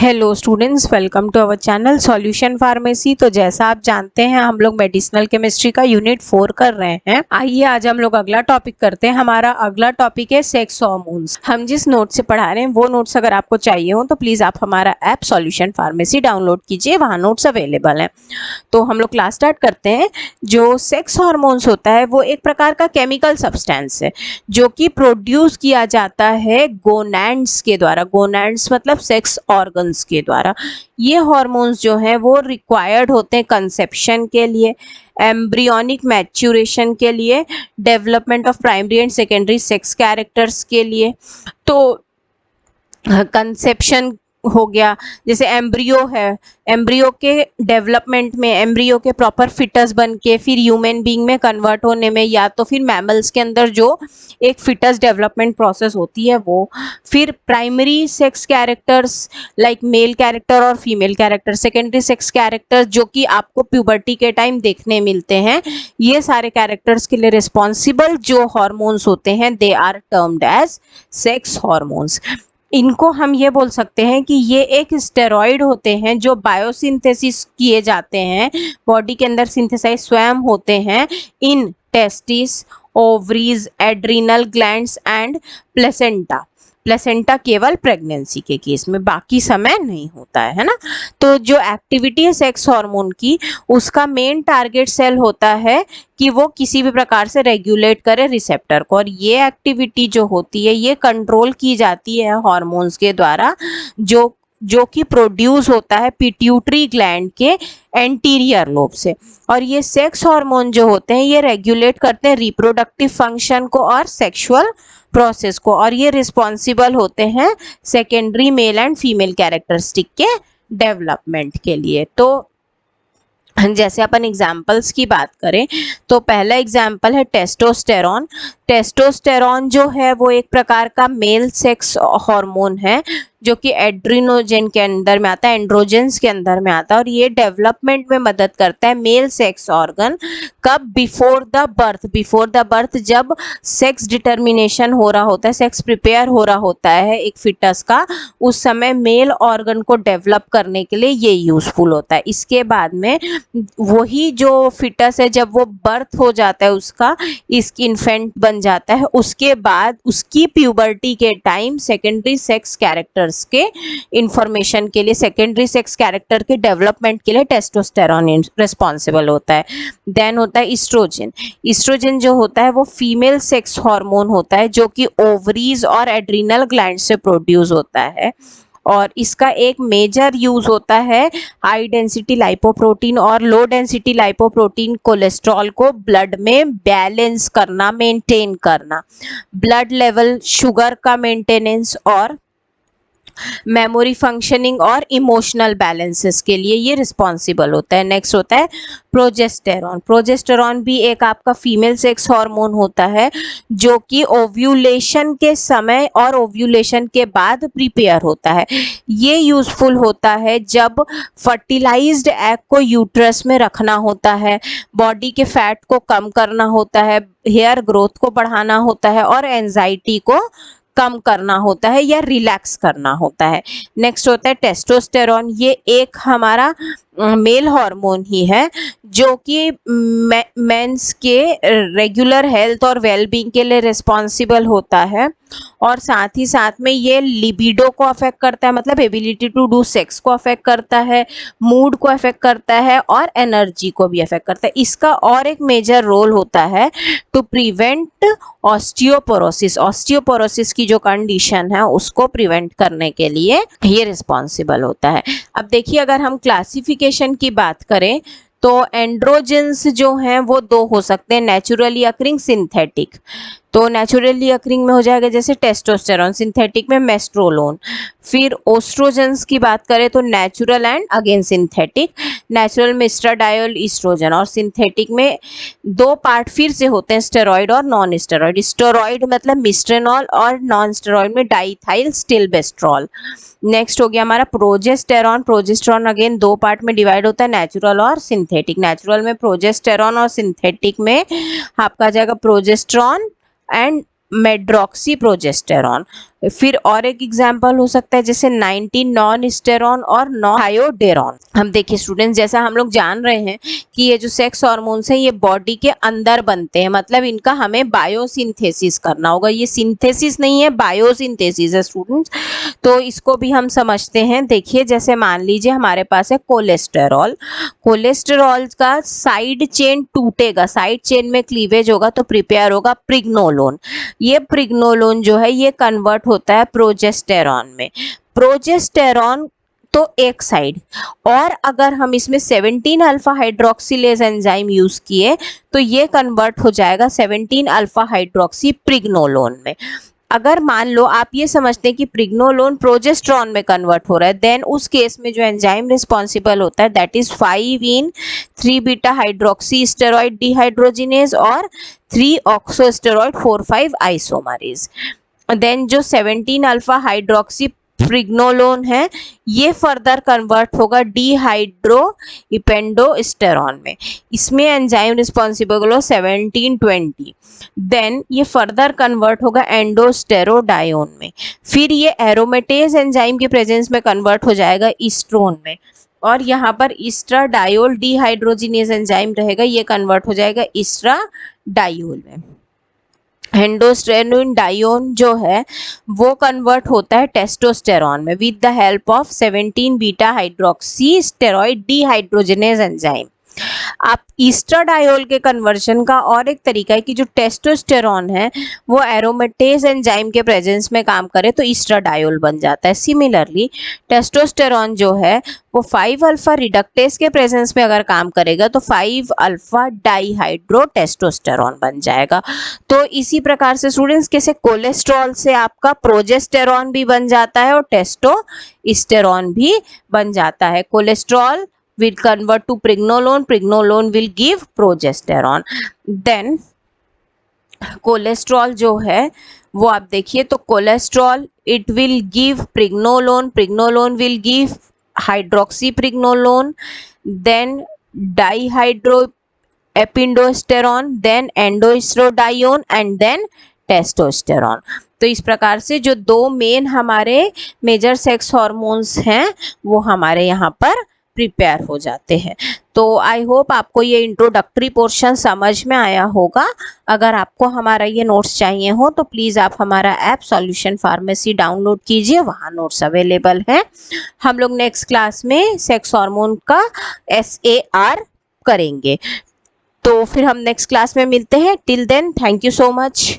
Hello students, welcome to our channel solution pharmacy. तो जैसा आप जानते हैं हम लोग मेडिसिनल केमिस्ट्री का यूनिट 4 कर रहे हैं। आइए आज हम लोग अगला टॉपिक करते हैं। हमारा अगला टॉपिक है सेक्स हार्मोन्स। हम जिस नोट से पढ़ा रहे हैं वो नोट्स अगर आपको चाहिए हो तो प्लीज आप हमारा ऐप सॉल्यूशन फार्मेसी डाउनलोड कीजिए, वहाँ नोट्स अवेलेबल हैं। तो हम लोग क्लास स्टार्ट करते हैं। जो सेक्स हार्मोन्स होता है वो एक प्रकार का केमिकल सब्सटेंस है जो कि प्रोड्यूस किया जाता है गोनैड्स के द्वारा। गोनैड्स मतलब सेक्स ऑर्गन्स के द्वारा। ये हार्मोन्स जो हैं वो रिक्वायर्ड होते हैं कंसेप्शन के लिए, एम्ब्रियोनिक मैच्योरेशन के लिए, development of primary and secondary sex characters के लिए। तो कंसेप्शन हो गया, जैसे एम्ब्रियो है, एम्ब्रियो के डेवलपमेंट में, एम्ब्रियो के प्रॉपर फिटस बन के फिर ह्यूमन बीइंग में कन्वर्ट होने में, या तो फिर मैमल्स के अंदर जो एक फिटस डेवलपमेंट प्रोसेस होती है वो, फिर primary sex characters like male character और female character, secondary sex characters जो कि आपको प्यूबर्टी के टाइम देखने मिलते हैं। ये सारे कैरेक्टर्स के लिए रिस्पॉन्सिबल जो हार्मोन्स होते हैं they are termed as sex hormones. इनको हम ये बोल सकते हैं कि ये एक स्टेरॉइड होते हैं जो बायोसिंथेसिस किए जाते हैं, बॉडी के अंदर सिंथेसाइज स्वयं होते हैं in testis, ovaries, adrenal glands and placenta. Placenta केवल प्रेगनेंसी के केस में, बाकी समय नहीं होता है ना। तो जो एक्टिविटी है सेक्स हार्मोन की, उसका मेन टारगेट सेल होता है कि वो किसी भी प्रकार से रेगुलेट करे रिसेप्टर को, और ये एक्टिविटी जो होती है ये कंट्रोल की जाती है हार्मोन्स के द्वारा जो कि प्रोड्यूस होता है पिट्यूटरी ग्लैंड के एंटीरियर लोब से। और ये सेक्स हार्मोन जो होते हैं ये रेगुलेट करते हैं रिप्रोडक्टिव फंक्शन को और सेक्सुअल प्रोसेस को, और ये रिस्पॉन्सिबल होते हैं secondary male and female characteristic के डेवलपमेंट के लिए। तो जैसे अपन एग्जाम्पल्स की बात करें तो पहला एग्जाम्पल है टेस्टोस्टेरॉन। टेस्टोस्टेरॉन जो है वो एक प्रकार का मेल सेक्स हार्मोन है जो कि एड्रिनोजन के अंदर में आता है, एंड्रोजेंस के अंदर में आता है, और ये डेवलपमेंट में मदद करता है मेल सेक्स ऑर्गन। कब? Before the birth. Before the birth जब सेक्स डिटर्मिनेशन हो रहा होता है, सेक्स प्रिपेयर हो रहा होता है एक फिटस का, उस समय मेल ऑर्गन को डेवलप करने के लिए ये यूजफुल होता है। इसके बाद में वही जो फिटस है जब वो बर्थ हो जाता है उसका, इसकी इन्फेंट बन जाता है, उसके बाद उसकी प्यूबर्टी के टाइम सेकेंडरी सेक्स कैरेक्टर्स के इंफॉर्मेशन के लिए, सेकेंडरी सेक्स कैरेक्टर के डेवलपमेंट के लिए टेस्टोस्टेरॉन रिस्पॉन्सिबल होता है। देन होता है ईस्ट्रोजन। ईस्ट्रोजन जो होता है वो फीमेल सेक्स हार्मोन होता है जो कि ओवरीज और एड्रिनल ग्लैंड से प्रोड्यूस होता है, और इसका एक मेजर यूज होता है हाई डेंसिटी लाइपोप्रोटीन और लो डेंसिटी लाइपोप्रोटीन कोलेस्ट्रॉल को ब्लड में बैलेंस करना, मेंटेन करना, ब्लड लेवल शुगर का मेंटेनेंस और मेमोरी फंक्शनिंग और इमोशनल बैलेंसेस के लिए ये रिस्पॉन्सिबल होता है। नेक्स्ट होता है प्रोजेस्टेरॉन। प्रोजेस्टेरॉन भी एक आपका फीमेल सेक्स हार्मोन होता है जो कि ओव्यूलेशन के समय और ओव्यूलेशन के बाद प्रिपेयर होता है। ये यूजफुल होता है जब फर्टिलाइज्ड एग को यूट्रस में रखना होता है, बॉडी के फैट को कम करना होता है, हेयर ग्रोथ को बढ़ाना होता है और एंजाइटी को कम करना होता है या रिलैक्स करना होता है। नेक्स्ट होता है टेस्टोस्टेरॉन। ये एक हमारा मेल हार्मोन ही है जो कि मेंस के रेगुलर हेल्थ और वेलबींग के लिए रिस्पॉन्सिबल होता है, और साथ ही साथ में ये लिबिडो को अफेक्ट करता है, मतलब एबिलिटी टू डू सेक्स को अफेक्ट करता है, मूड को अफेक्ट करता है और एनर्जी को भी अफेक्ट करता है। इसका और एक मेजर रोल होता है टू प्रिवेंट ऑस्टियोपोरोसिस। ऑस्टियोपोरोसिस की जो कंडीशन है उसको प्रिवेंट करने के लिए ये रिस्पॉन्सिबल होता है। अब देखिए अगर हम क्लासिफिकेशन की बात करें तो एंड्रोजेंस जो हैं वो दो हो सकते हैं, नेचुरली अकरिंग, सिंथेटिक। तो नेचुरली अकरिंग में हो जाएगा जैसे टेस्टोस्टेरॉन, सिंथेटिक में मेस्ट्रोलोन। फिर ओस्ट्रोजेंस की बात करें तो natural and again synthetic. Natural में एस्ट्राडायोल ईस्ट्रोजन, और सिंथेटिक में दो पार्ट फिर से होते हैं, स्टेरॉइड और नॉन स्टेरॉइड। स्टेरॉइड मतलब मिस्ट्रेनॉल और नॉन स्टेरॉइड में डाइथाइल स्टिलबेस्ट्रॉल। नेक्स्ट हो गया हमारा प्रोजेस्टेरॉन। प्रोजेस्टेरॉन अगेन दो पार्ट में डिवाइड होता है, नेचुरल और सिंथेटिक। नेचुरल में प्रोजेस्टेरॉन और सिंथेटिक में आपका आ जाएगा प्रोजेस्टेरॉन एंड मेड्रॉक्सी प्रोजेस्टेरॉन। फिर और एक एग्जाम्पल हो सकता है जैसे 19 नॉन स्टेरॉन और नॉन थायोडेरॉन। हम देखिए स्टूडेंट्स, जैसा हम लोग जान रहे हैं कि ये जो सेक्स हार्मोन्स हैं ये बॉडी के अंदर बनते हैं, मतलब इनका हमें बायोसिंथेसिस करना होगा। ये सिंथेसिस नहीं है, बायोसिंथेसिस है स्टूडेंट्स। तो इसको भी हम समझते हैं। देखिए जैसे मान लीजिए हमारे पास है कोलेस्टेरॉल। कोलेस्टेरॉल का साइड चेन टूटेगा, साइड चेन में क्लीवेज होगा तो प्रिपेयर होगा प्रिग्नोलोन। ये प्रिग्नोलोन जो है ये कन्वर्ट होता है प्रोजेस्टेरॉन में। प्रोजेस्टेरॉन तो एक साइड, और अगर हम इसमें 17 अल्फा हाइड्रोक्सिलेज एंजाइम यूज किए तो ये कन्वर्ट हो जाएगा 17 अल्फा हाइड्रोक्सी प्रिग्नोलोन में। अगर मान लो आप ये समझते हैं कि प्रिग्नोलोन प्रोजेस्टेरॉन में कन्वर्ट हो रहा है, देन उस केस में जो एंजाइम रिस्पॉन्सिबल होता है that is 5-in-3 beta hydroxy steroid dehydrogenase और 3 ऑक्सो स्टेरॉइड 4,5 आइसोमरेज। देन जो 17 अल्फा हाइड्रोक्सी प्रिग्नोलोन है ये फर्दर कन्वर्ट होगा डिहाइड्रो इपेंडोस्टेरॉन में। इसमें एंजाइम रिस्पॉन्सिबल हो 17-20। देन ये फर्दर कन्वर्ट होगा एंडोस्टेरोडायोन में। फिर ये एरोमेटेज एंजाइम के प्रेजेंस में कन्वर्ट हो जाएगा ईस्ट्रोन में, और यहाँ पर ईस्ट्राडायोल डिहाइड्रोजिनेज एंजाइम रहेगा, ये कन्वर्ट हो जाएगा ईस्ट्राडायोल में। एंडोस्टेरोडायोन जो है वो कन्वर्ट होता है टेस्टोस्टेरॉन में with the help of 17 beta hydroxy steroid dehydrogenase enzyme. आप ईस्ट्राडायोल के कन्वर्जन का और एक तरीका है कि जो टेस्टोस्टेरॉन है वो एरोमेटेज एंजाइम के प्रेजेंस में काम करे तो ईस्ट्राडायोल बन जाता है। सिमिलरली टेस्टोस्टेरॉन जो है वो 5 अल्फा रिडक्टेज के प्रेजेंस में अगर काम करेगा तो 5 अल्फा डाईहाइड्रो टेस्टोस्टेरॉन बन जाएगा। तो इसी प्रकार से स्टूडेंट्स कैसे कोलेस्ट्रॉल से आपका प्रोजेस्टेरॉन भी बन जाता है और टेस्टोस्टेरॉन भी बन जाता है। Cholesterol will convert to pregnolone, pregnolone will give progesterone। then cholesterol जो है वो आप देखिए तो cholesterol it will give pregnenolone, pregnenolone will give hydroxy pregnenolone, then dihydro epiandrosterone, then androstenedione and then testosterone. तो इस प्रकार से जो दो मेन हमारे मेजर सेक्स हार्मोन्स हैं वो हमारे यहाँ पर प्रिपेयर हो जाते हैं। तो आई होप आपको ये इंट्रोडक्टरी पोर्शन समझ में आया होगा। अगर आपको हमारा ये नोट्स चाहिए हो तो प्लीज़ आप हमारा ऐप सॉल्यूशन फार्मेसी डाउनलोड कीजिए, वहाँ नोट्स अवेलेबल हैं। हम लोग नेक्स्ट क्लास में सेक्स हार्मोन का SAR करेंगे। तो फिर हम नेक्स्ट क्लास में मिलते हैं। Till then thank you so much.